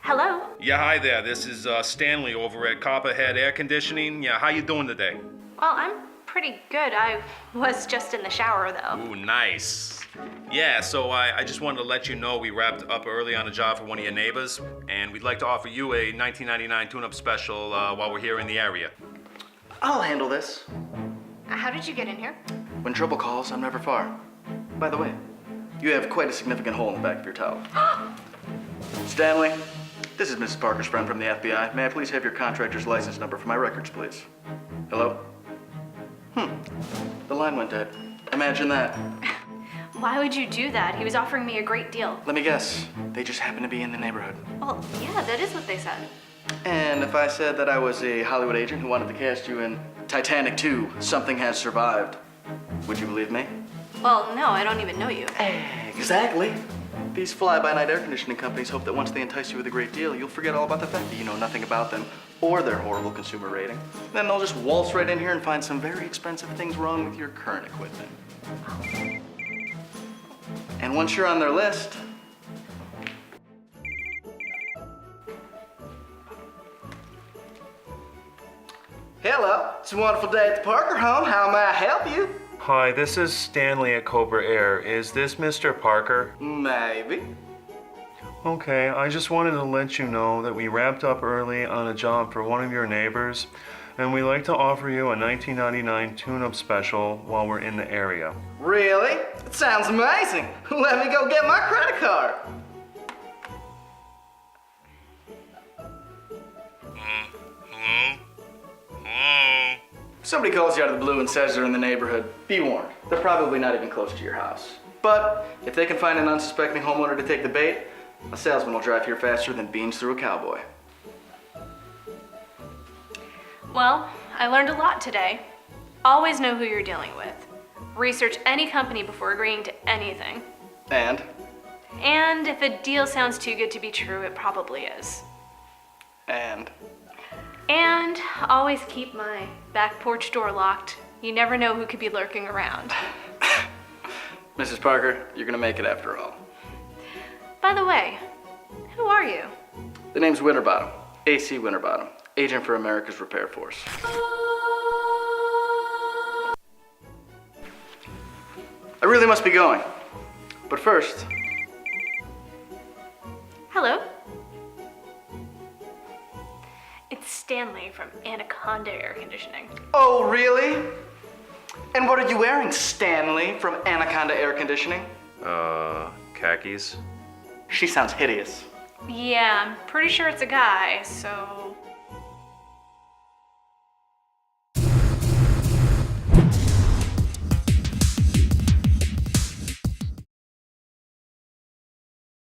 Hello? Yeah, hi there. This is Stanley over at Copperhead Air Conditioning. Yeah, how you doing today? Well, I'm pretty good. I was just in the shower, though. Ooh, nice. Yeah, so I just wanted to let you know we wrapped up early on a job for one of your neighbors, and we'd like to offer you a $19.99 tune-up special while we're here in the area. I'll handle this. How did you get in here? When trouble calls, I'm never far. By the way, you have quite a significant hole in the back of your towel. Stanley, this is Mrs. Parker's friend from the FBI. May I please have your contractor's license number for my records, please? Hello? The line went dead. Imagine that. Why would you do that? He was offering me a great deal. Let me guess. They just happen to be in the neighborhood. Well, yeah, that is what they said. And if I said that I was a Hollywood agent who wanted to cast you in Titanic 2, Something Has Survived, would you believe me? Well, no, I don't even know you. Exactly. These fly-by-night air conditioning companies hope that once they entice you with a great deal, you'll forget all about the fact that you know nothing about them or their horrible consumer rating. Then they'll just waltz right in here and find some very expensive things wrong with your current equipment. And once you're on their list, hello, it's a wonderful day at the Parker home. How may I help you? Hi, this is Stanley at Cobra Air. Is this Mr. Parker? Maybe. Okay, I just wanted to let you know that we wrapped up early on a job for one of your neighbors, and we'd like to offer you a $19.99 tune-up special while we're in the area. Really? It sounds amazing. Let me go get my credit card. If somebody calls you out of the blue and says they're in the neighborhood, be warned. They're probably not even close to your house. But if they can find an unsuspecting homeowner to take the bait, a salesman will drive here faster than beans through a cowboy. Well, I learned a lot today. Always know who you're dealing with. Research any company before agreeing to anything. And And if a deal sounds too good to be true, it probably is. And always keep my back porch door locked. You never know who could be lurking around. Mrs. Parker, you're gonna make it after all. By the way, who are you? The name's Winterbottom, AC Winterbottom, agent for America's Repair Force. I really must be going. But first, Hello? It's Stanley from Anaconda Air Conditioning. oh really? And what are you wearing, Stanley from Anaconda Air Conditioning? Khakis? She sounds hideous. Yeah, I'm pretty sure it's a guy, so